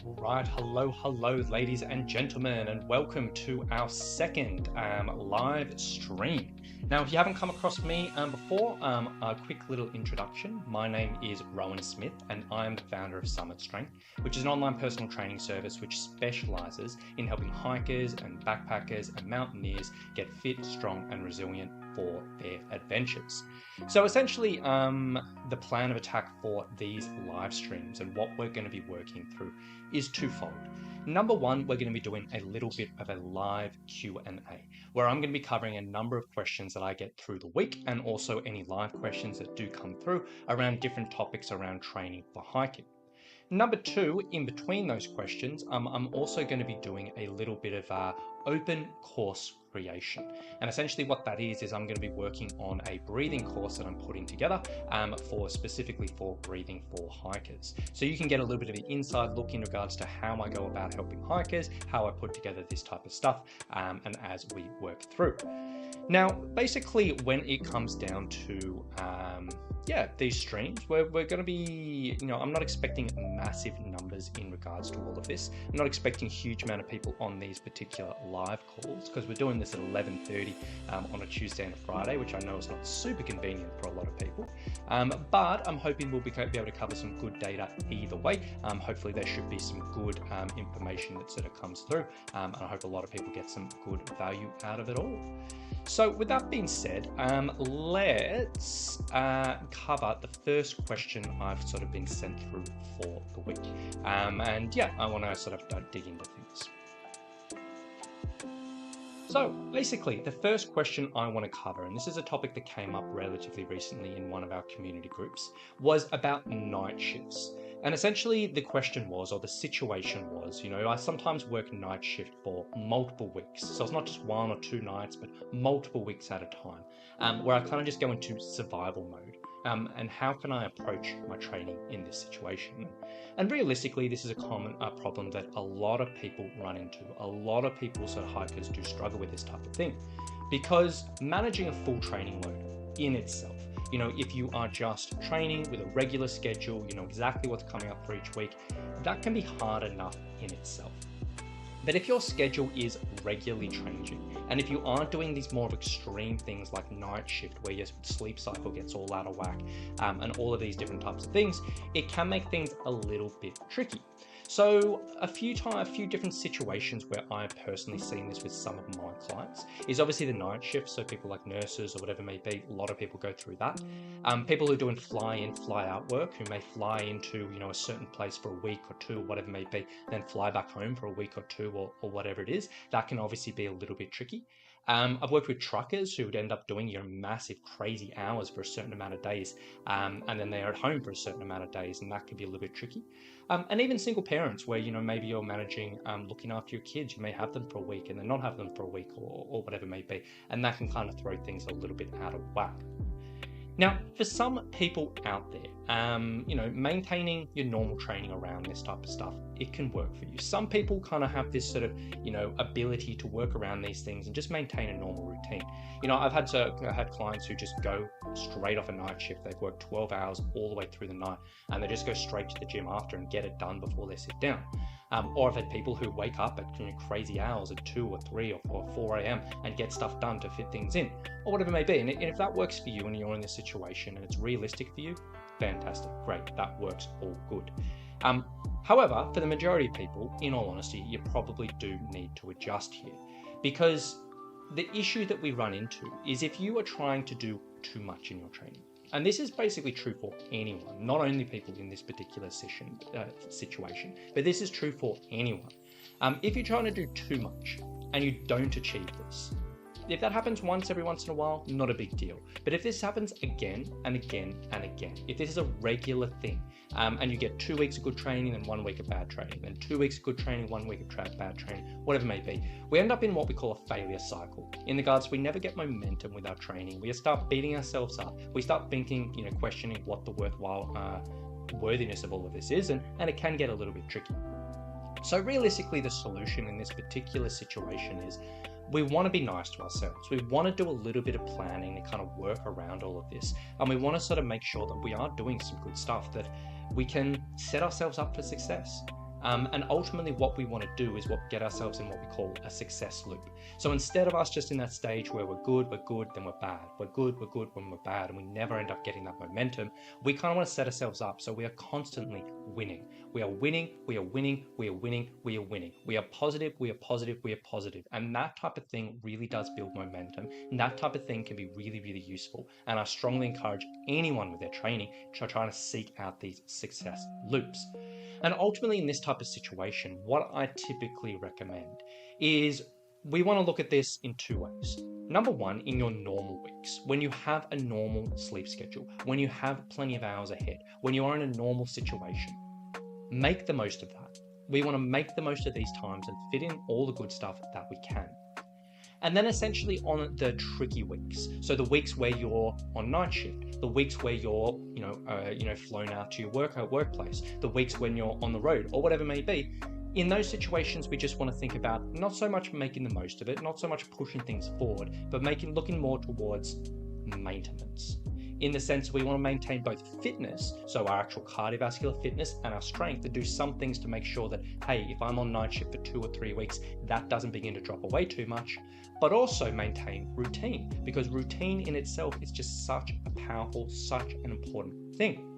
Right, hello, ladies and gentlemen, and welcome to our second live stream. Now, if you haven't come across me before, a quick little introduction. My name is Rowan Smith, and I am the founder of Summit Strength, which is an online personal training service which specialises in helping hikers and backpackers and mountaineers get fit, strong, and resilient for their adventures. So essentially, the plan of attack for these live streams and what we're going to be working through is twofold. Number one, we're going to be doing a little bit of a live Q&A, where I'm going to be covering a number of questions that I get through the week, and also any live questions that do come through around different topics around training for hiking. Number two, in between those questions, I'm also going to be doing a little bit of open course creation. And essentially what that is I'm going to be working on a breathing course that I'm putting together specifically for breathing for hikers. So you can get a little bit of an inside look in regards to how I go about helping hikers, how I put together this type of stuff, and as we work through. Now, basically, when it comes down to these streams, we're going to be, I'm not expecting massive numbers in regards to all of this. I'm not expecting a huge amount of people on these particular live calls, because we're doing this at 11:30 on a Tuesday and a Friday, which I know is not super convenient for a lot of people. But I'm hoping we'll be able to cover some good data either way. Hopefully there should be some good information that sort of comes through, and I hope a lot of people get some good value out of it all. So with that being said, let's cover the first question I've sort of been sent through for the week. I want to sort of dig into things. So basically, the first question I want to cover, and this is a topic that came up relatively recently in one of our community groups, was about night shifts. And essentially the question was, or the situation was, I sometimes work night shift for multiple weeks. So it's not just 1 or 2 nights, but multiple weeks at a time, where I kind of just go into survival mode. And how can I approach my training in this situation? And realistically, this is a common problem that a lot of people run into. A lot of people, sort of hikers, do struggle with this type of thing, because managing a full training load in itself, if you are just training with a regular schedule, you know exactly what's coming up for each week, that can be hard enough in itself. But if your schedule is regularly changing, and if you aren't doing these more of extreme things like night shift, where your sleep cycle gets all out of whack, and all of these different types of things, it can make things a little bit tricky. So a few different situations where I've personally seen this with some of my clients is obviously the night shift. So people like nurses or whatever it may be, a lot of people go through that. People who are doing fly in, fly out work, who may fly into, a certain place for a week or two, or whatever it may be, then fly back home for a week or two, or whatever it is, that can obviously be a little bit tricky. I've worked with truckers who would end up doing massive, crazy hours for a certain amount of days, and then they're at home for a certain amount of days, and that can be a little bit tricky. And even single parents, where maybe you're managing looking after your kids, you may have them for a week and then not have them for a week, or whatever it may be, and that can kind of throw things a little bit out of whack. Now, for some people out there, maintaining your normal training around this type of stuff, it can work for you. Some people kind of have this sort of, ability to work around these things and just maintain a normal routine. I've had clients who just go straight off a night shift. They've worked 12 hours all the way through the night, and they just go straight to the gym after and get it done before they sit down. Or I've had people who wake up at crazy hours at 2 or 3 or 4 a.m. and get stuff done to fit things in, or whatever it may be. And if that works for you and you're in this situation and it's realistic for you, fantastic, great, that works all good. However, for the majority of people, in all honesty, you probably do need to adjust here, because the issue that we run into is if you are trying to do too much in your training. And this is basically true for anyone, not only people in this particular situation, but this is true for anyone. If you're trying to do too much and you don't achieve this, if that happens every once in a while, not a big deal. But if this happens again and again and again, if this is a regular thing, and you get 2 weeks of good training and 1 week of bad training, then 2 weeks of good training, 1 week of bad training, whatever it may be, we end up in what we call a failure cycle. In regards, we never get momentum with our training. We start beating ourselves up. We start thinking, questioning what the worthwhile worthiness of all of this is, and it can get a little bit tricky. So realistically, the solution in this particular situation is we want to be nice to ourselves. We want to do a little bit of planning to kind of work around all of this. And we want to sort of make sure that we are doing some good stuff, that we can set ourselves up for success. And ultimately what we want to do is get ourselves in what we call a success loop. So instead of us just in that stage where we're good, then we're bad, we're good, when we're bad, and we never end up getting that momentum, we kind of want to set ourselves up so we are constantly winning. We are winning, we are winning, we are winning, we are winning. We are positive, we are positive, we are positive. And that type of thing really does build momentum. And that type of thing can be really, really useful. And I strongly encourage anyone with their training to try to seek out these success loops. And ultimately in this type of situation, what I typically recommend is we want to look at this in two ways. Number one, in your normal weeks, when you have a normal sleep schedule, when you have plenty of hours ahead, when you are in a normal situation, make the most of that. We want to make the most of these times and fit in all the good stuff that we can. And then essentially on the tricky weeks, so the weeks where you're on night shift, the weeks where you're, flown out to your workplace, the weeks when you're on the road or whatever it may be, in those situations, we just want to think about not so much making the most of it, not so much pushing things forward, but looking more towards maintenance. In the sense we want to maintain both fitness, so our actual cardiovascular fitness and our strength, and do some things to make sure that, hey, if I'm on night shift for 2 or 3 weeks, that doesn't begin to drop away too much, but also maintain routine, because routine in itself is just such a powerful, such an important thing.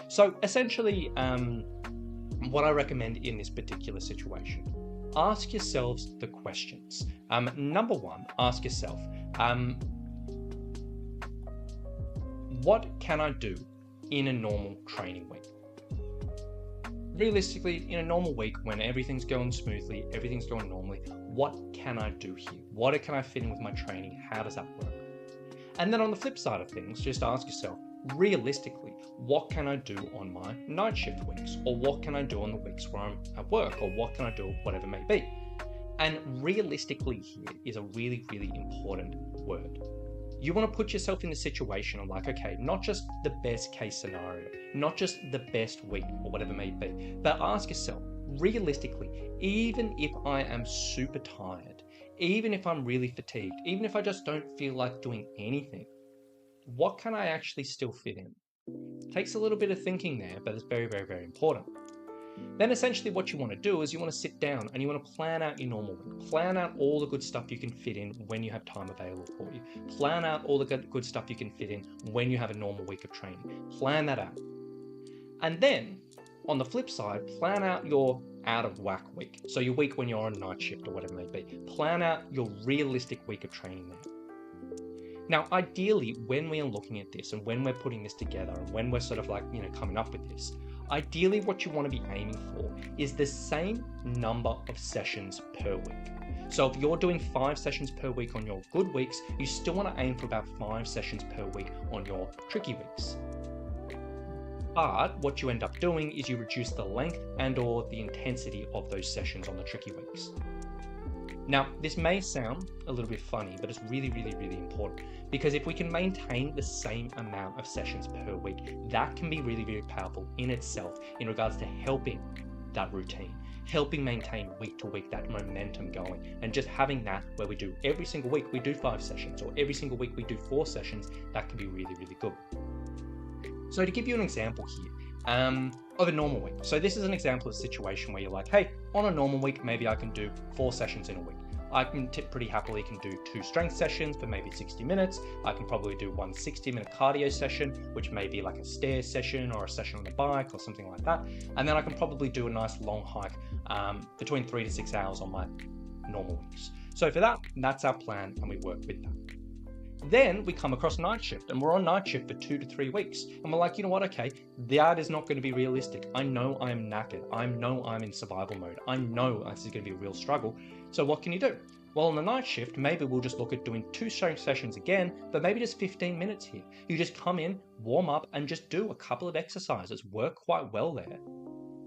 So essentially, what I recommend in this particular situation, ask yourselves the questions. Number one, ask yourself, what can I do in a normal training week? Realistically, in a normal week, when everything's going smoothly, everything's going normally, what can I do here? What can I fit in with my training? How does that work? And then on the flip side of things, just ask yourself, realistically, what can I do on my night shift weeks? Or what can I do on the weeks where I'm at work? Or what can I do, whatever it may be? And realistically here is a really, really important word. You want to put yourself in the situation of like, okay, not just the best case scenario, not just the best week or whatever it may be, but ask yourself, realistically, even if I am super tired, even if I'm really fatigued, even if I just don't feel like doing anything, what can I actually still fit in? It takes a little bit of thinking there, but it's very, very, very important. Then essentially what you want to do is you want to sit down and you want to plan out your normal week. Plan out all the good stuff you can fit in when you have time available for you. Plan out all the good stuff you can fit in when you have a normal week of training. Plan that out. And then on the flip side, plan out your out of whack week. So your week when you're on night shift or whatever it may be. Plan out your realistic week of training there. Now, ideally, when we are looking at this and when we're putting this together and when we're sort of like, coming up with this, ideally what you want to be aiming for is the same number of sessions per week. So if you're doing 5 sessions per week on your good weeks, you still want to aim for about 5 sessions per week on your tricky weeks. But what you end up doing is you reduce the length and or the intensity of those sessions on the tricky weeks. Now, this may sound a little bit funny, but it's really, really, really important, because if we can maintain the same amount of sessions per week, that can be really, really powerful in itself in regards to helping that routine, helping maintain week to week that momentum going, and just having that where we do every single week we do 5 sessions, or every single week we do 4 sessions, that can be really, really good. So to give you an example here, of a normal week. So this is an example of a situation where you're like, hey, on a normal week, maybe I can do 4 sessions in a week. I can pretty happily can do 2 strength sessions for maybe 60 minutes. I can probably do 1 60-minute cardio session, which may be like a stair session or a session on the bike or something like that. And then I can probably do a nice long hike between 3 to 6 hours on my normal weeks. So for that, that's our plan and we work with that. Then we come across night shift and we're on night shift for 2 to 3 weeks. And we're like, you know what? Okay, that is not going to be realistic. I know I'm knackered. I know I'm in survival mode. I know this is going to be a real struggle. So what can you do? Well, on the night shift, maybe we'll just look at doing 2 strength sessions again, but maybe just 15 minutes here. You just come in, warm up, and just do a couple of exercises. Work quite well there.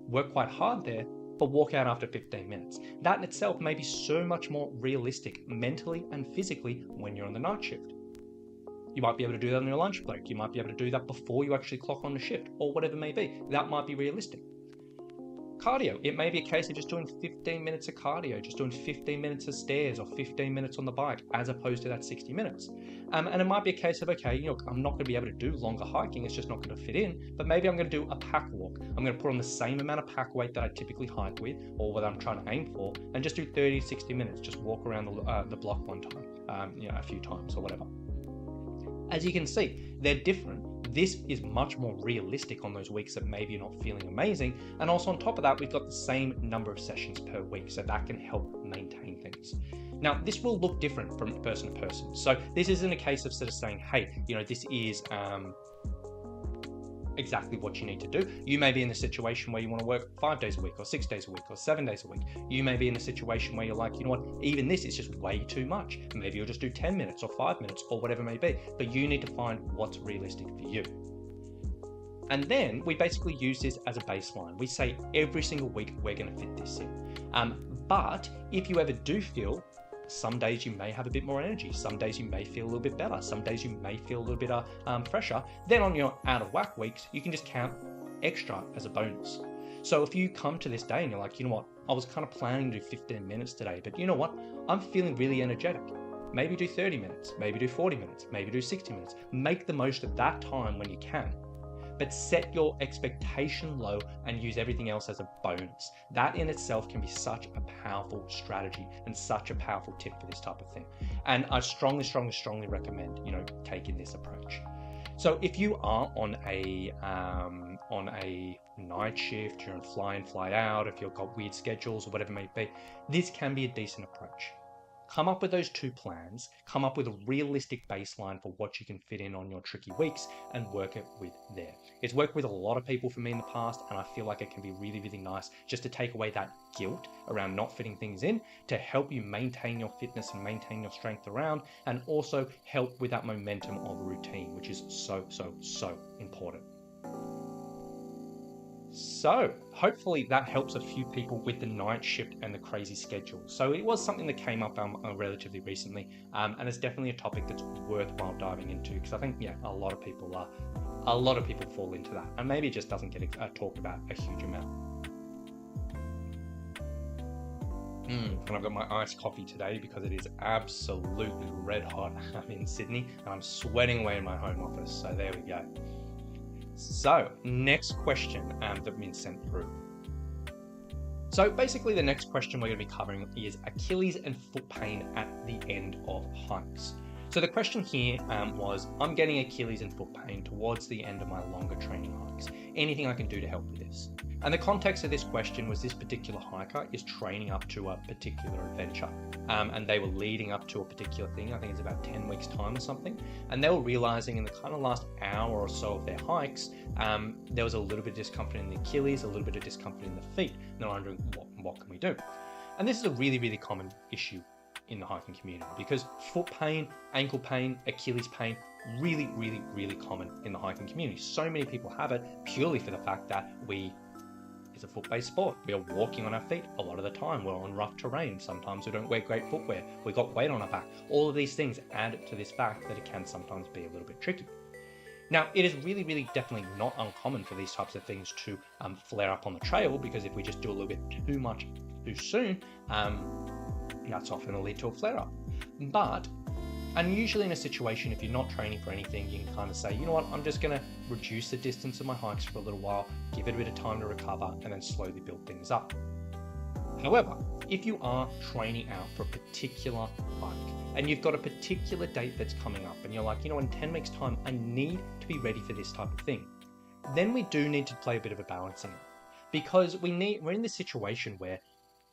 Work quite hard there, but walk out after 15 minutes. That in itself may be so much more realistic mentally and physically when you're on the night shift. You might be able to do that on your lunch break. You might be able to do that before you actually clock on the shift, or whatever it may be. That might be realistic. Cardio, it may be a case of just doing 15 minutes of cardio, just doing 15 minutes of stairs or 15 minutes on the bike, as opposed to that 60 minutes. And it might be a case of, okay, I'm not going to be able to do longer hiking, it's just not going to fit in, but maybe I'm going to do a pack walk. I'm going to put on the same amount of pack weight that I typically hike with, or what I'm trying to aim for, and just do 30 to 60 minutes, just walk around the block one time, a few times or whatever. As you can see, they're different. This is much more realistic on those weeks that maybe you're not feeling amazing. And also on top of that, we've got the same number of sessions per week, so that can help maintain things. Now, this will look different from person to person. So this isn't a case of sort of saying, hey, this is exactly what you need to do. You may be in a situation where you want to work 5 days a week or 6 days a week or 7 days a week. You may be in a situation where you're like, even this is just way too much. Maybe you'll just do 10 minutes or 5 minutes or whatever it may be, but you need to find what's realistic for you. And then we basically use this as a baseline. We say every single week we're going to fit this in. But if you ever do feel some days you may have a bit more energy, some days you may feel a little bit better, some days you may feel a little bit fresher, then on your out of whack weeks, you can just count extra as a bonus. So if you come to this day and you're like, I was kind of planning to do 15 minutes today, but I'm feeling really energetic. Maybe do 30 minutes, maybe do 40 minutes, maybe do 60 minutes. Make the most of that time when you can. But set your expectation low and use everything else as a bonus. That in itself can be such a powerful strategy and such a powerful tip for this type of thing. And I strongly recommend, taking this approach. So if you are on a night shift, you're on fly in, fly out, if you've got weird schedules or whatever it may be, this can be a decent approach. Come up with those two plans, come up with a realistic baseline for what you can fit in on your tricky weeks and work it with there. It's worked with a lot of people for me in the past, and I feel like it can be really, really nice just to take away that guilt around not fitting things in, to help you maintain your fitness and maintain your strength around, and also help with that momentum of routine, which is so important. So hopefully that helps a few people with the night shift and the crazy schedule. So it was something that came up relatively recently, and it's definitely a topic that's worthwhile diving into, because I think a lot of people fall into that, and maybe it just doesn't get talked about a huge amount. And I've got my iced coffee today because it is absolutely red hot. I'm in Sydney and I'm sweating away in my home office. So there we go. So next question that's been sent through. So basically the next question we're going to be covering is Achilles and foot pain at the end of hikes. So the question here was, I'm getting Achilles and foot pain towards the end of my longer training hikes. Anything I can do to help with this? And the context of this question was this particular hiker is training up to a particular adventure. And they were leading up to a particular thing. I think it's about 10 weeks time or something. And they were realizing in the kind of last hour or so of their hikes, there was a little bit of discomfort in the Achilles, a little bit of discomfort in the feet. And they're wondering, what can we do? And this is a really, really common issue in the hiking community, because foot pain, ankle pain, Achilles pain, really, really, really common in the hiking community. So many people have it purely for the fact that it's a foot-based sport. We are walking on our feet a lot of the time. We're on rough terrain. Sometimes we don't wear great footwear. We've got weight on our back. All of these things add to this fact that it can sometimes be a little bit tricky. Now, it is really, really definitely not uncommon for these types of things to flare up on the trail, because if we just do a little bit too much too soon, that's often going to lead to a flare-up. But unusually in a situation, if you're not training for anything, you can kind of say, I'm just going to reduce the distance of my hikes for a little while, give it a bit of time to recover, and then slowly build things up. However, if you are training out for a particular hike, and you've got a particular date that's coming up, and you're like, in 10 weeks time, I need to be ready for this type of thing, then we do need to play a bit of a balancing act. Because we're in this situation where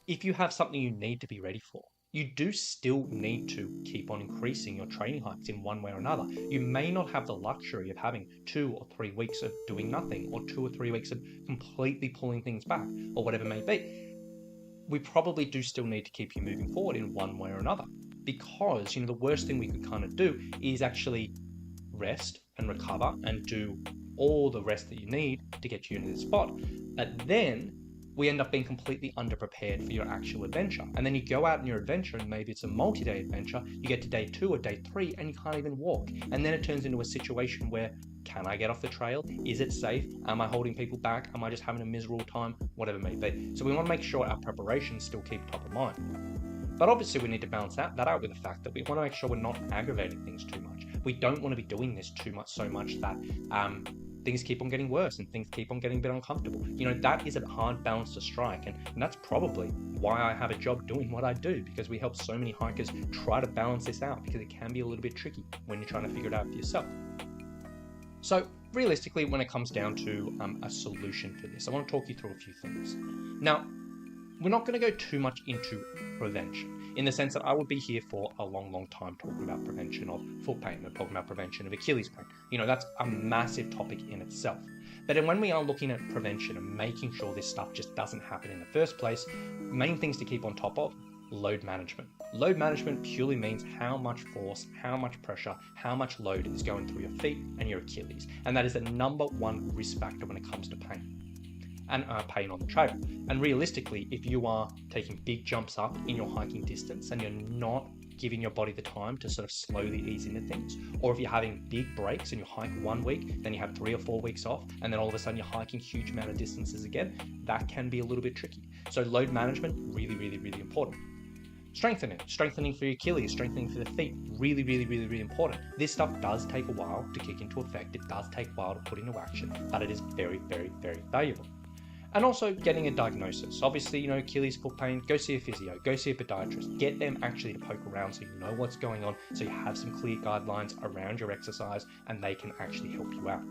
if you have something you need to be ready for, you do still need to keep on increasing your training hikes in one way or another. You may not have the luxury of having 2 or 3 weeks of doing nothing, or 2 or 3 weeks of completely pulling things back, or whatever it may be. We probably do still need to keep you moving forward in one way or another, because the worst thing we could kind of do is actually rest and recover and do all the rest that you need to get you into this spot. But then we end up being completely underprepared for your actual adventure. And then you go out on your adventure, and maybe it's a multi-day adventure, you get to day 2 or day 3 and you can't even walk. And then it turns into a situation where, can I get off the trail? Is it safe? Am I holding people back? Am I just having a miserable time? Whatever it may be. So we want to make sure our preparations still keep top of mind. But obviously we need to balance that out with the fact that we want to make sure we're not aggravating things too much. We don't want to be doing this so much that things keep on getting worse and things keep on getting a bit uncomfortable. That is a hard balance to strike, and that's probably why I have a job doing what I do, because we help so many hikers try to balance this out, because it can be a little bit tricky when you're trying to figure it out for yourself. So realistically, when it comes down to a solution for this, I want to talk you through a few things. Now, we're not going to go too much into prevention, in the sense that I would be here for a long time talking about prevention of foot pain, or talking about prevention of Achilles pain. That's a massive topic in itself. But then when we are looking at prevention and making sure this stuff just doesn't happen in the first place, main things to keep on top of: load management. Load management purely means how much force, how much pressure, how much load is going through your feet and your Achilles. And that is the number one risk factor when it comes to pain. And pain on the trail. And realistically, if you are taking big jumps up in your hiking distance and you're not giving your body the time to sort of slowly ease into things, or if you're having big breaks and you hike 1 week, then you have 3 or 4 weeks off, and then all of a sudden you're hiking huge amount of distances again, that can be a little bit tricky. So load management, really important. Strengthening for your Achilles, strengthening for the feet, really important. This stuff does take a while to kick into effect. It does take a while to put into action, but it is very valuable. And also getting a diagnosis. Obviously, Achilles foot pain, go see a physio, go see a podiatrist, get them actually to poke around so you know what's going on, so you have some clear guidelines around your exercise and they can actually help you out.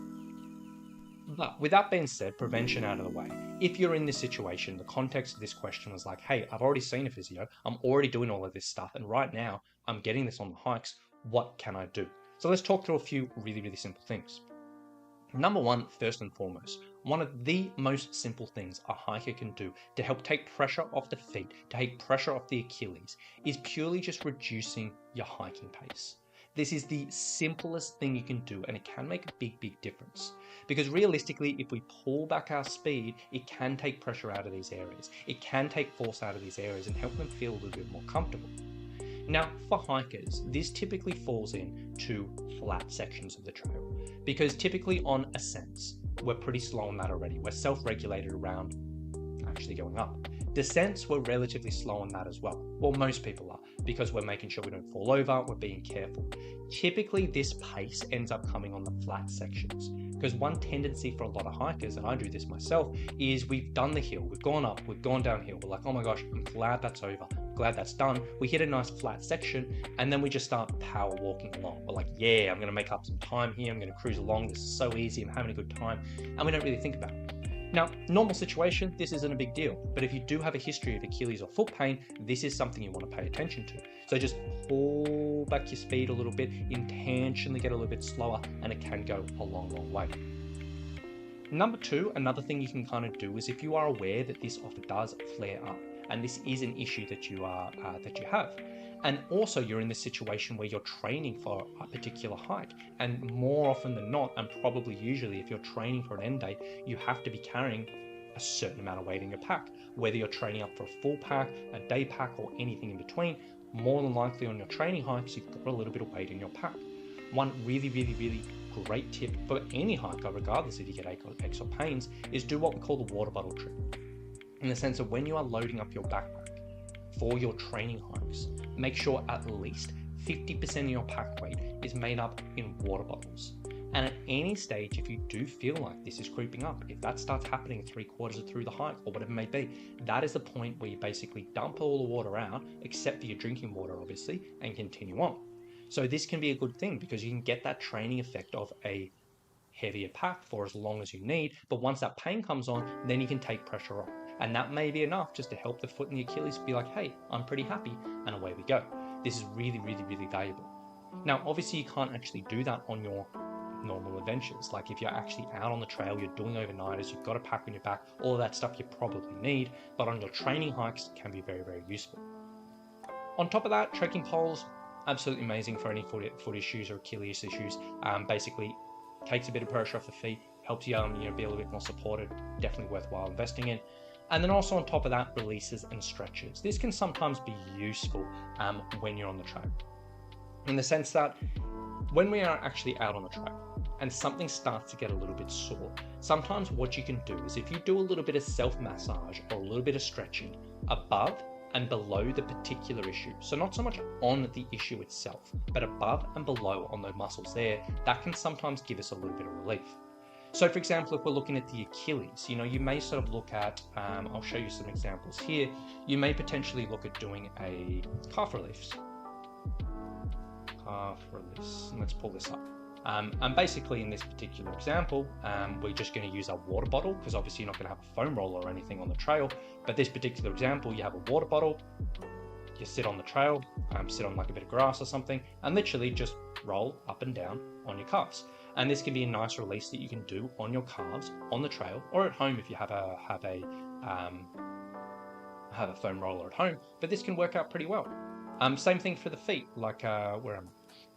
But with that being said, prevention out of the way. If you're in this situation, the context of this question was like, hey, I've already seen a physio, I'm already doing all of this stuff, and right now I'm getting this on the hikes, what can I do? So let's talk through a few really simple things. Number one, first and foremost, one of the most simple things a hiker can do to help take pressure off the feet, to take pressure off the Achilles, is purely just reducing your hiking pace. This is the simplest thing you can do, and it can make a big difference. Because realistically, if we pull back our speed, it can take pressure out of these areas. It can take force out of these areas and help them feel a little bit more comfortable. Now, for hikers, this typically falls into flat sections of the trail, because typically on ascents, we're pretty slow on that already. We're self-regulated around actually going up. Descents, we're relatively slow on that as well. Well, most people are, because we're making sure we don't fall over, we're being careful. Typically, this pace ends up coming on the flat sections, because one tendency for a lot of hikers, and I do this myself, is we've done the hill, we've gone up, we've gone downhill, we're like, oh my gosh, I'm glad that's over, glad that's done. We hit a nice flat section, and then we just start power walking along. We're like, yeah, I'm going to make up some time here, I'm going to cruise along, this is so easy, I'm having a good time, and we don't really think about it. Now, normal situation, this isn't a big deal, but if you do have a history of Achilles or foot pain, this is something you want to pay attention to. So just pull back your speed a little bit, intentionally get a little bit slower, and it can go a long way. Number two, another thing you can kind of do is if you are aware that this often does flare up, and this is an issue that you have, and also you're in this situation where you're training for a particular hike, and more often than not, and probably usually if you're training for an end day, you have to be carrying a certain amount of weight in your pack. Whether you're training up for a full pack, a day pack, or anything in between, more than likely on your training hikes, you've got a little bit of weight in your pack. One really great tip for any hiker, regardless if you get aches or pains, is do what we call the water bottle trick. In the sense of when you are loading up your backpack for your training hikes, make sure at least 50% of your pack weight is made up in water bottles. And at any stage, if you do feel like this is creeping up, if that starts happening 3/4 through the hike or whatever it may be, that is the point where you basically dump all the water out, except for your drinking water, obviously, and continue on. So this can be a good thing because you can get that training effect of a heavier pack for as long as you need, but once that pain comes on, then you can take pressure off. And that may be enough just to help the foot and the Achilles be like, hey, I'm pretty happy, and away we go. This is really valuable. Now, obviously you can't actually do that on your normal adventures. Like if you're actually out on the trail, you're doing overnighters, you've got a pack on your back, all of that stuff you probably need, but on your training hikes it can be very useful. On top of that, trekking poles, absolutely amazing for any foot issues or Achilles issues. Basically takes a bit of pressure off the feet, helps you be a little bit more supported, definitely worthwhile investing in. And then also on top of that, releases and stretches. This can sometimes be useful when you're on the trail, in the sense that when we are actually out on the trail and something starts to get a little bit sore, sometimes what you can do is if you do a little bit of self-massage or a little bit of stretching above and below the particular issue, so not so much on the issue itself, but above and below on the muscles there, that can sometimes give us a little bit of relief. So for example, if we're looking at the Achilles, you may sort of look at, I'll show you some examples here. You may potentially look at doing a calf release. Let's pull this up. And basically in this particular example, we're just going to use our water bottle, because obviously you're not going to have a foam roller or anything on the trail. But this particular example, you have a water bottle, you sit on the trail, sit on like a bit of grass or something, and literally just roll up and down on your calves. And this can be a nice release that you can do on your calves on the trail or at home if you have a foam roller at home. But this can work out pretty well. Same thing for the feet, like where am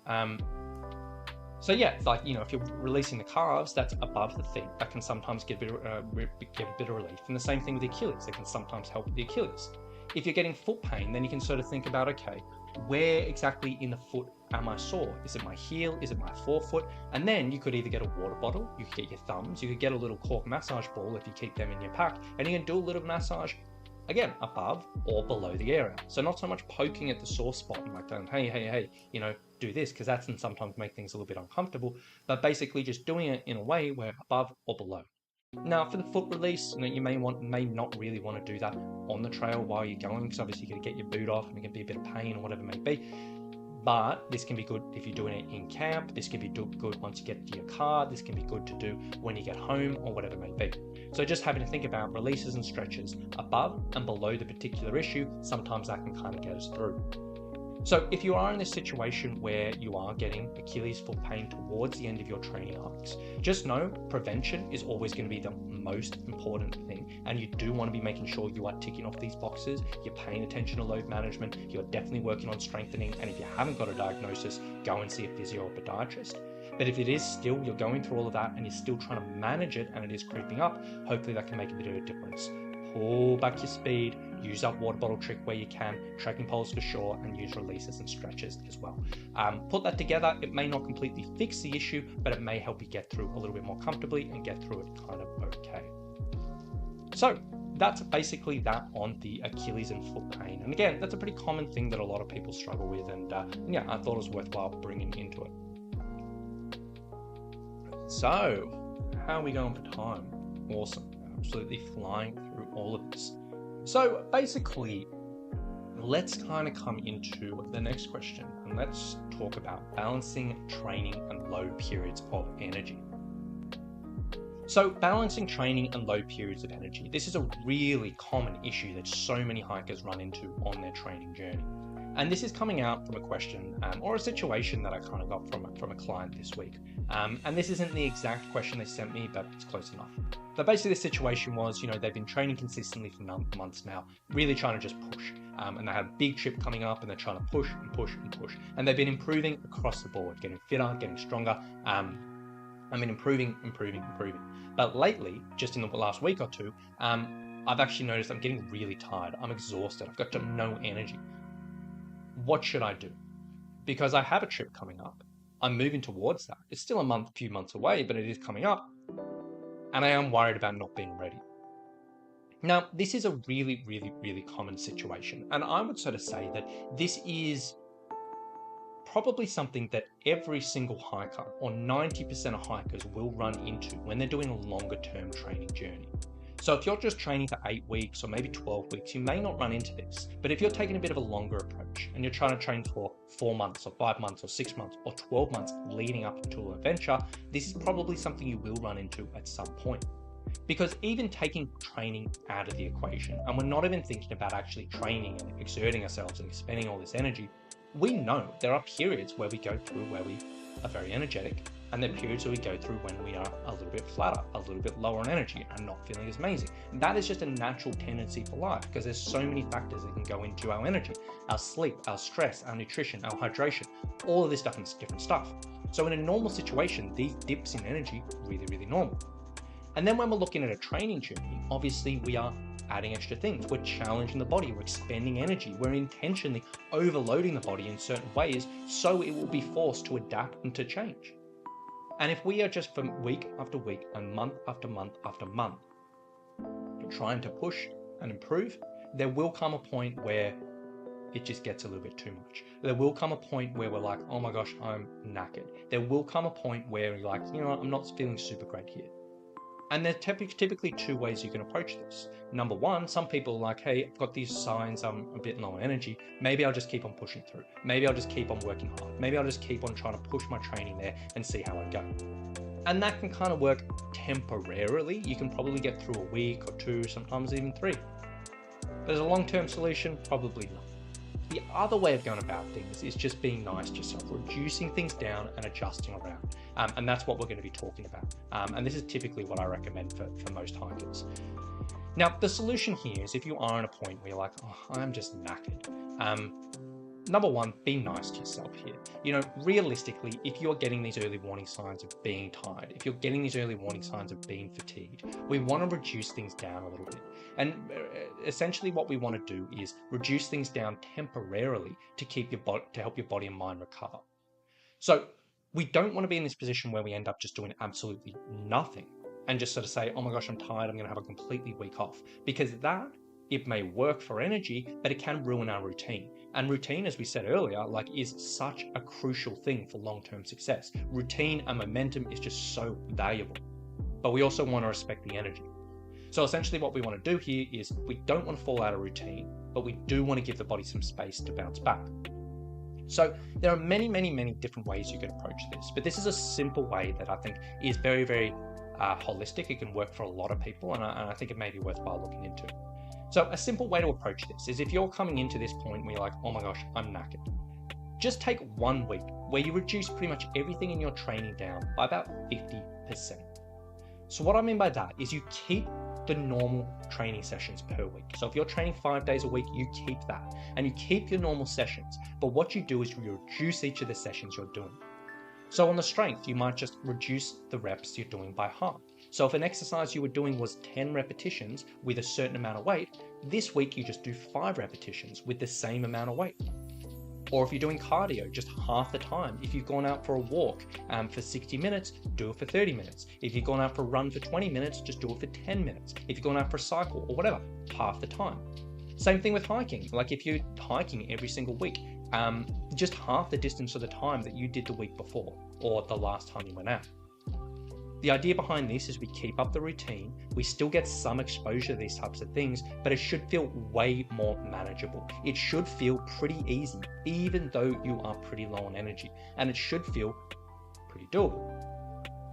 I? So yeah, like if you're releasing the calves, that's above the feet. That can sometimes give a bit of relief. And the same thing with the Achilles. It can sometimes help with the Achilles. If you're getting foot pain, then you can sort of think about, okay, where exactly in the foot am I sore? Is it my heel? Is it my forefoot? And then you could either get a water bottle, you could get your thumbs, you could get a little cork massage ball if you keep them in your pack, and you can do a little massage, again, above or below the area. So not so much poking at the sore spot and like going, hey, do this, because that can sometimes make things a little bit uncomfortable, but basically just doing it in a way where above or below. Now for the foot release, you may not really want to do that on the trail while you're going, because obviously you're going to get your boot off and it can be a bit of pain or whatever it may be. But this can be good if you're doing it in camp. This can be good once you get to your car. This can be good to do when you get home or whatever it may be. So just having to think about releases and stretches above and below the particular issue, sometimes that can kind of get us through. So if you are in this situation where you are getting Achilles foot pain towards the end of your training arcs, just know prevention is always going to be the most important thing. And you do want to be making sure you are ticking off these boxes. You're paying attention to load management. You're definitely working on strengthening. And if you haven't got a diagnosis, go and see a physio or podiatrist. But if it is still, you're going through all of that and you're still trying to manage it and it is creeping up, hopefully that can make a bit of a difference. Pull back your speed, use that water bottle trick where you can, trekking poles for sure, and use releases and stretches as well. Put that together. It may not completely fix the issue, but it may help you get through a little bit more comfortably and get through it kind of okay. So that's basically that on the Achilles and foot pain. And again, that's a pretty common thing that a lot of people struggle with. And yeah, I thought it was worthwhile bringing into it. So how are we going for time? Awesome. Absolutely flying through all of this. So basically, let's kind of come into the next question and let's talk about balancing training and low periods of energy. So balancing training and low periods of energy. This is a really common issue that so many hikers run into on their training journey. And this is coming out from a question or a situation that I kind of got from a client this week. And this isn't the exact question they sent me, but it's close enough. But basically the situation was, they've been training consistently for months now, really trying to just push. And they had a big trip coming up and they're trying to push and push and push. And they've been improving across the board, getting fitter, getting stronger. Improving. But lately, just in the last week or two, I've actually noticed I'm getting really tired. I'm exhausted. I've got no energy. What should I do? Because I have a trip coming up. I'm moving towards that. It's still a few months away, but it is coming up. And I am worried about not being ready. Now, this is a really, really, really common situation. And I would sort of say that this is probably something that every single hiker, or 90% of hikers, will run into when they're doing a longer term training journey. So if you're just training for 8 weeks or maybe 12 weeks, you may not run into this. But if you're taking a bit of a longer approach and you're trying to train for 4 months or 5 months or 6 months or 12 months leading up to an adventure, this is probably something you will run into at some point. Because even taking training out of the equation, and we're not even thinking about actually training and exerting ourselves and expending all this energy, we know there are periods where we go through where we are very energetic, and there are periods where we go through when we are a little bit flatter, a little bit lower in energy, and not feeling as amazing. And that is just a natural tendency for life, because there's so many factors that can go into our energy, our sleep, our stress, our nutrition, our hydration, all of this different stuff. So in a normal situation, these dips in energy are really, really normal. And then when we're looking at a training journey, obviously we are adding extra things. We're challenging the body, we're expending energy, we're intentionally overloading the body in certain ways so it will be forced to adapt and to change. And if we are just from week after week and month after month after month trying to push and improve, there will come a point where it just gets a little bit too much. There will come a point where we're like, oh my gosh, I'm knackered. There will come a point where you're like, you know what, I'm not feeling super great here. And there's typically two ways you can approach this. Number one, some people are like, hey, I've got these signs, I'm a bit low on energy. Maybe I'll just keep on pushing through. Maybe I'll just keep on working hard. Maybe I'll just keep on trying to push my training there and see how I go. And that can kind of work temporarily. You can probably get through a week or two, sometimes even 3. But as a long-term solution, probably not. The other way of going about things is just being nice to yourself, reducing things down and adjusting around. And that's what we're going to be talking about. And this is typically what I recommend for most hikers. Now, the solution here is if you are in a point where you're like, oh, I'm just knackered. Number one, be nice to yourself here. You know, realistically, if you're getting these early warning signs of being tired, if you're getting these early warning signs of being fatigued, we want to reduce things down a little bit. And essentially what we want to do is reduce things down temporarily to help your body and mind recover. So we don't want to be in this position where we end up just doing absolutely nothing and just sort of say, oh my gosh, I'm tired, I'm going to have a completely week off. Because that, it may work for energy, but it can ruin our routine. And routine, as we said earlier, is such a crucial thing for long-term success. Routine and momentum is just so valuable. But we also want to respect the energy. So essentially what we want to do here is we don't want to fall out of routine, but we do want to give the body some space to bounce back. So there are many, many, many different ways you can approach this, but this is a simple way that I think is very, very holistic. It can work for a lot of people, and I think it may be worthwhile looking into. So a simple way to approach this is if you're coming into this point where you're like, oh my gosh, I'm knackered. Just take 1 week where you reduce pretty much everything in your training down by about 50%. So what I mean by that is you keep the normal training sessions per week. So if you're training 5 days a week, you keep that and you keep your normal sessions. But what you do is you reduce each of the sessions you're doing. So on the strength, you might just reduce the reps you're doing by half. So if an exercise you were doing was 10 repetitions with a certain amount of weight, this week you just do 5 repetitions with the same amount of weight. Or if you're doing cardio, just half the time. If you've gone out for a walk for 60 minutes, do it for 30 minutes. If you've gone out for a run for 20 minutes, just do it for 10 minutes. If you've gone out for a cycle or whatever, half the time. Same thing with hiking. Like if you're hiking every single week, just half the distance of the time that you did the week before or the last time you went out. The idea behind this is we keep up the routine, we still get some exposure to these types of things, but it should feel way more manageable. It should feel pretty easy, even though you are pretty low on energy, and it should feel pretty doable.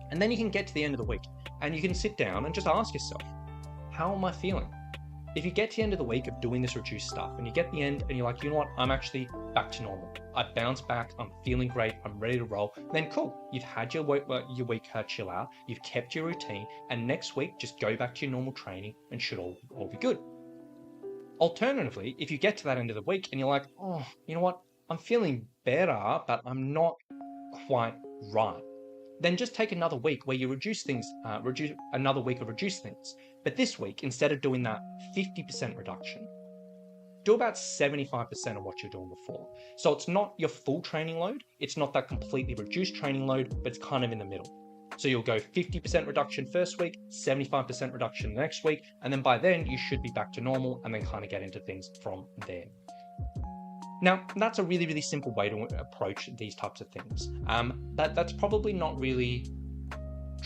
And then you can get to the end of the week and you can sit down and just ask yourself, how am I feeling? If you get to the end of the week of doing this reduced stuff and you get the end and you're like, you know what, I'm actually back to normal. I bounce back, I'm feeling great, I'm ready to roll, then cool. You've had your week chill out, you've kept your routine, and next week just go back to your normal training and should all be good. Alternatively, if you get to that end of the week and you're like, oh, you know what, I'm feeling better, but I'm not quite right, then just take another week where you reduce another week of reduced things. But this week, instead of doing that 50% reduction, do about 75% of what you're doing before. So it's not your full training load, it's not that completely reduced training load, but it's kind of in the middle. So you'll go 50% reduction first week, 75% reduction the next week, and then by then you should be back to normal and then kind of get into things from there. Now, that's a really, really simple way to approach these types of things. That's probably not really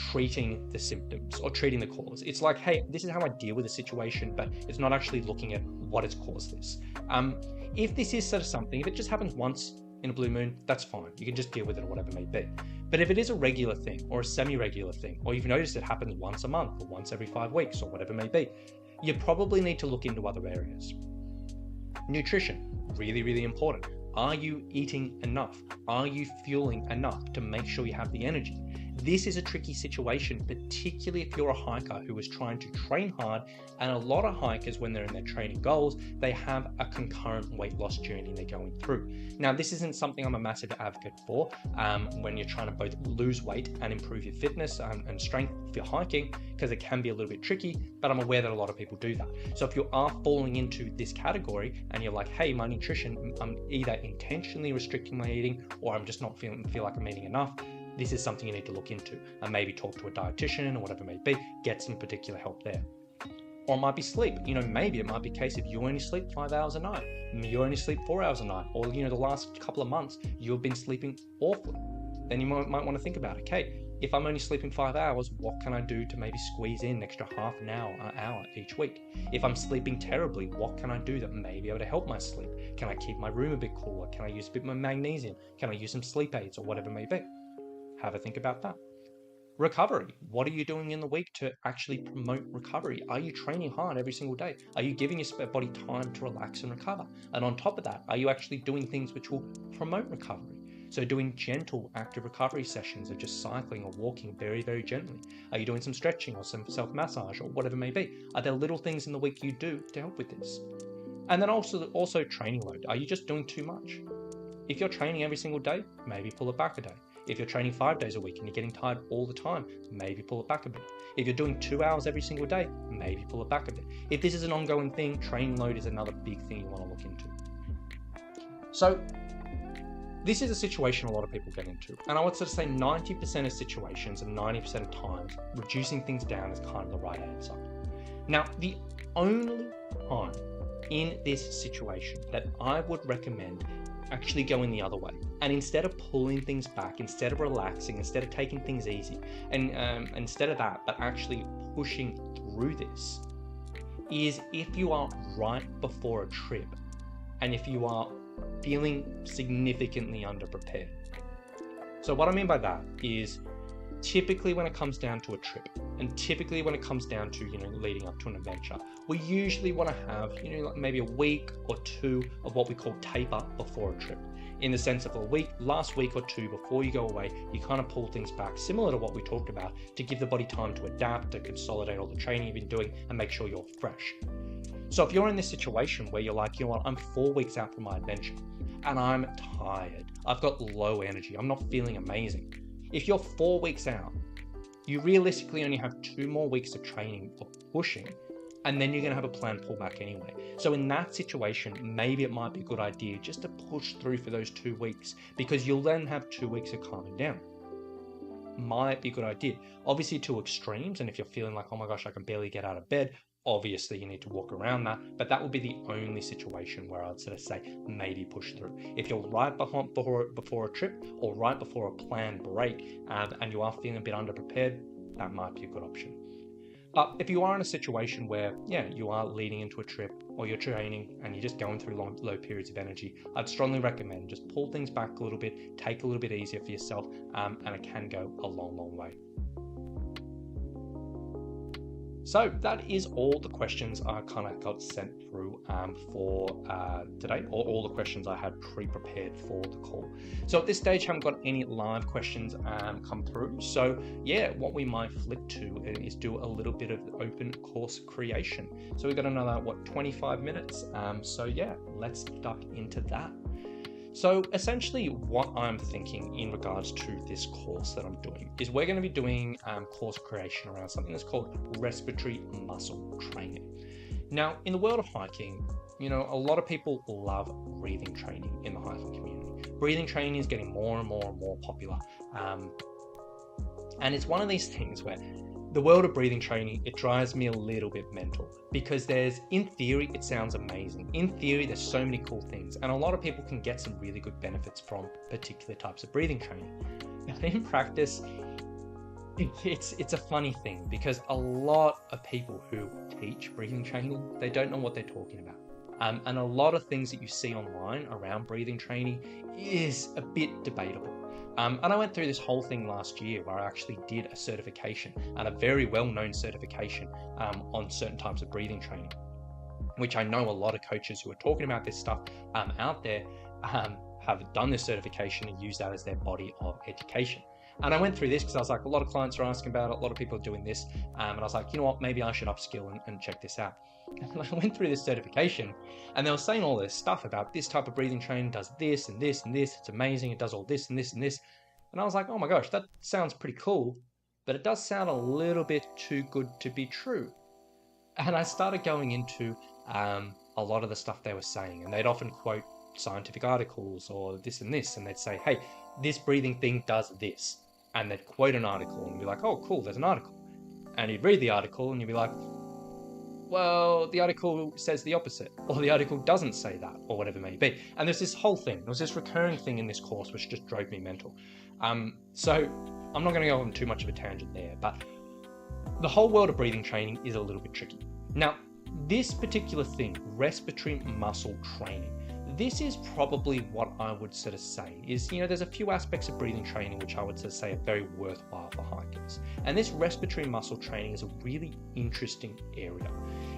treating the symptoms or treating the cause. It's like, hey, this is how I deal with the situation, but it's not actually looking at what has caused this. If this is sort of something, if it just happens once in a blue moon, that's fine. You can just deal with it or whatever it may be. But if it is a regular thing or a semi-regular thing, or you've noticed it happens once a month or once every 5 weeks or whatever it may be, you probably need to look into other areas. Nutrition, really, really important. Are you eating enough? Are you fueling enough to make sure you have the energy? This is a tricky situation, particularly if you're a hiker who is trying to train hard, and a lot of hikers, when they're in their training goals, they have a concurrent weight loss journey they're going through. Now, this isn't something I'm a massive advocate for when you're trying to both lose weight and improve your fitness and strength if you're hiking, because it can be a little bit tricky, but I'm aware that a lot of people do that. So if you are falling into this category and you're like, hey, my nutrition, I'm either intentionally restricting my eating or I'm just not feel like I'm eating enough, this is something you need to look into and maybe talk to a dietitian or whatever it may be, get some particular help there. Or it might be sleep. Maybe it might be a case if you only sleep 5 hours a night, you only sleep 4 hours a night, or the last couple of months you've been sleeping awfully. Then you might want to think about, okay, if I'm only sleeping 5 hours, what can I do to maybe squeeze in an extra half an hour each week? If I'm sleeping terribly, what can I do that may be able to help my sleep? Can I keep my room a bit cooler? Can I use a bit more magnesium? Can I use some sleep aids or whatever it may be? Have a think about that. Recovery. What are you doing in the week to actually promote recovery? Are you training hard every single day? Are you giving your body time to relax and recover? And on top of that, are you actually doing things which will promote recovery? So doing gentle active recovery sessions of just cycling or walking very, very gently. Are you doing some stretching or some self-massage or whatever it may be? Are there little things in the week you do to help with this? And then also training load. Are you just doing too much? If you're training every single day, maybe pull it back a day. If you're training 5 days a week and you're getting tired all the time, maybe pull it back a bit. If you're doing 2 hours every single day, maybe pull it back a bit. If this is an ongoing thing, training load is another big thing you want to look into. So this is a situation a lot of people get into. And I would sort of say 90% of situations and 90% of times, reducing things down is kind of the right answer. Now, the only time in this situation that I would recommend actually going the other way, and instead of pulling things back, instead of relaxing, instead of taking things easy, and instead of that, but actually pushing through this, is if you are right before a trip and if you are feeling significantly underprepared. So what I mean by that is typically when it comes down to a trip, and typically when it comes down to leading up to an adventure, we usually want to have like maybe a week or two of what we call taper before a trip, in the sense of last week or two before you go away, you kind of pull things back, similar to what we talked about, to give the body time to adapt, to consolidate all the training you've been doing and make sure you're fresh. So if you're in this situation where you're like, I'm 4 weeks out from my adventure and I'm tired, I've got low energy, I'm not feeling amazing. If you're 4 weeks out, you realistically only have 2 more weeks of training for pushing, and then you're going to have a planned pullback anyway. So in that situation, maybe it might be a good idea just to push through for those 2 weeks, because you'll then have 2 weeks of calming down. Might be a good idea. Obviously to extremes, and if you're feeling like, oh my gosh, I can barely get out of bed, obviously you need to walk around that, but that would be the only situation where I'd sort of say maybe push through. If you're right before a trip or right before a planned break and you are feeling a bit underprepared, that might be a good option. But if you are in a situation where, you are leading into a trip or you're training and you're just going through low periods of energy, I'd strongly recommend just pull things back a little bit, take a little bit easier for yourself, and it can go a long, long way. So that is all the questions I kind of got sent through for today, or all the questions I had pre-prepared for the call. So at this stage, I haven't got any live questions come through. So what we might flip to is do a little bit of open course creation. So we've got another, 25 minutes. Let's duck into that. So essentially what I'm thinking in regards to this course that I'm doing is we're going to be doing course creation around something that's called respiratory muscle training. Now, in the world of hiking, a lot of people love breathing training in the hiking community. Breathing training is getting more and more and more popular. And it's one of these things where the world of breathing training, it drives me a little bit mental, because in theory, it sounds amazing. In theory, there's so many cool things, and a lot of people can get some really good benefits from particular types of breathing training. But in practice, it's a funny thing, because a lot of people who teach breathing training, they don't know what they're talking about. And a lot of things that you see online around breathing training is a bit debatable. And I went through this whole thing last year where I actually did a certification, and a very well-known certification on certain types of breathing training, which I know a lot of coaches who are talking about this stuff out there have done this certification and use that as their body of education. And I went through this because I was like, a lot of clients are asking about it, a lot of people are doing this, and I was like, you know what, maybe I should upskill and check this out. And I went through this certification, and they were saying all this stuff about this type of breathing training does this and this and this, it's amazing, it does all this and this and this. And I was like, oh my gosh, that sounds pretty cool, but it does sound a little bit too good to be true. And I started going into a lot of the stuff they were saying, and they'd often quote scientific articles or this and this, and they'd say, hey, this breathing thing does this, and they'd quote an article and be like, oh cool, there's an article. And you'd read the article and you'd be like, well, the article says the opposite, or the article doesn't say that, or whatever it may be. And there's this whole thing, there was this recurring thing in this course which just drove me mental. So I'm not going to go on too much of a tangent there, but the whole world of breathing training is a little bit tricky. Now, this particular thing, respiratory muscle training, this is probably what I would sort of say is, there's a few aspects of breathing training which I would sort of say are very worthwhile for hikers. And this respiratory muscle training is a really interesting area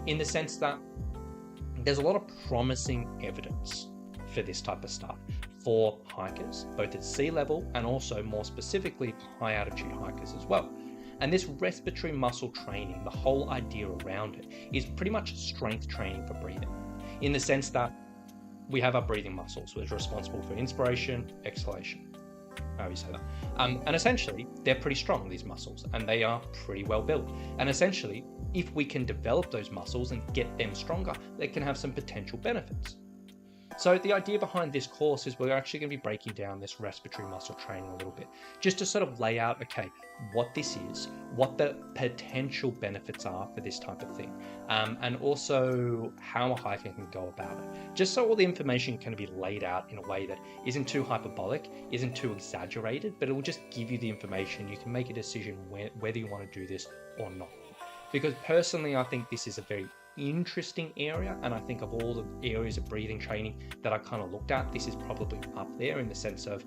in the sense that there's a lot of promising evidence for this type of stuff for hikers, both at sea level and also more specifically for high altitude hikers as well. And this respiratory muscle training, the whole idea around it is pretty much strength training for breathing, in the sense that we have our breathing muscles, which are responsible for inspiration, exhalation, however you say that. And essentially, they're pretty strong, these muscles, and they are pretty well built. And essentially, if we can develop those muscles and get them stronger, they can have some potential benefits. So the idea behind this course is we're actually going to be breaking down this respiratory muscle training a little bit, just to sort of lay out, okay, what this is, what the potential benefits are for this type of thing, and also how a hiker can go about it. Just so all the information can be laid out in a way that isn't too hyperbolic, isn't too exaggerated, but it will just give you the information. You can make a decision whether you want to do this or not. Because personally, I think this is a very interesting area, and I think of all the areas of breathing training that I kind of looked at, this is probably up there in the sense of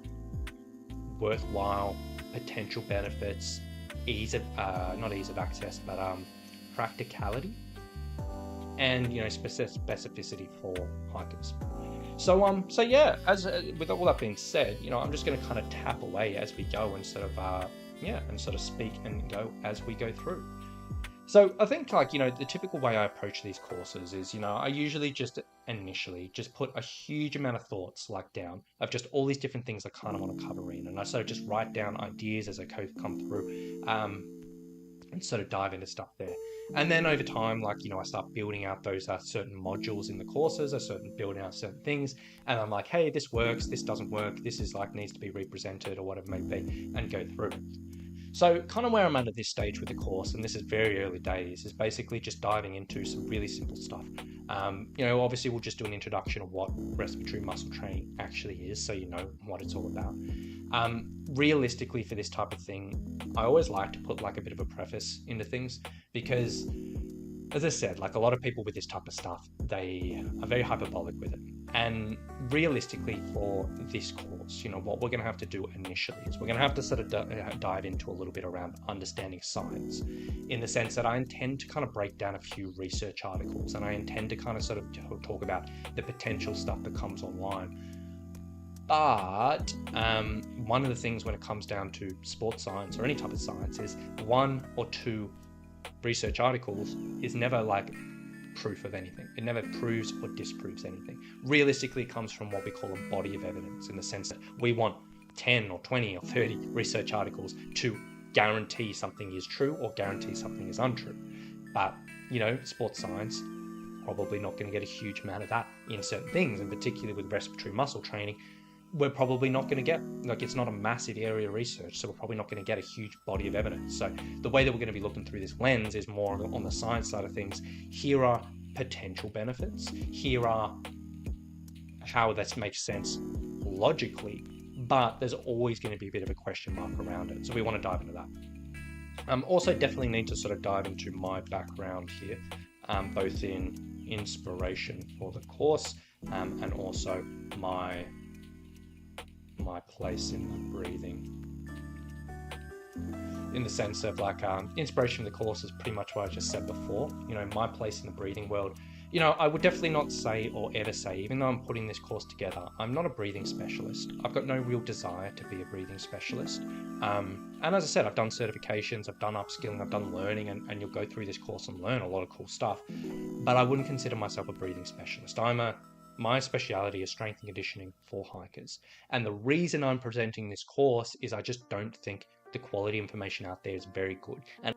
worthwhile, potential benefits, not ease of access, but practicality, and specificity for hikers. So yeah, with all that being said, I'm just going to kind of tap away as we go and sort of speak and go as we go through. So I think the typical way I approach these courses is, I usually initially put a huge amount of thoughts down of just all these different things I kind of want to cover in. And I sort of just write down ideas as I come through and sort of dive into stuff there. And then over time, I start building out those certain modules in the courses, building out certain things. And I'm like, hey, this works, this doesn't work, this is needs to be represented or whatever it may be, and go through. So kind of where I'm at this stage with the course, and this is very early days, is basically just diving into some really simple stuff. Obviously we'll just do an introduction of what respiratory muscle training actually is, so you know what it's all about. Realistically, for this type of thing, I always like to put a bit of a preface into things, because as I said, a lot of people with this type of stuff, they are very hyperbolic with it. And realistically for this course, what we're going to have to do initially is we're going to have to sort of dive into a little bit around understanding science, in the sense that I intend to kind of break down a few research articles, and I intend to kind of sort of talk about the potential stuff that comes online. But one of the things when it comes down to sports science or any type of science is one or two research articles is never proof of anything. It never proves or disproves anything. Realistically, it comes from what we call a body of evidence, in the sense that we want 10 or 20 or 30 research articles to guarantee something is true or guarantee something is untrue. But, sports science, probably not going to get a huge amount of that in certain things, and particularly with respiratory muscle training, we're probably not going to get, it's not a massive area of research, so we're probably not going to get a huge body of evidence. So the way that we're going to be looking through this lens is more on the science side of things. Here are potential benefits. Here are how this makes sense logically, but there's always going to be a bit of a question mark around it. So we want to dive into that. Also definitely need to sort of dive into my background here, both in inspiration for the course and also my place in the breathing, in the sense of inspiration for the course is pretty much what I just said before. My place in the breathing world I would definitely not say or ever say, even though I'm putting this course together, I'm not a breathing specialist. I've got no real desire to be a breathing specialist. And as I said, I've done certifications, I've done upskilling, I've done learning, and you'll go through this course and learn a lot of cool stuff. But I wouldn't consider myself a breathing specialist. My speciality is strength and conditioning for hikers. And the reason I'm presenting this course is I just don't think the quality information out there is very good. And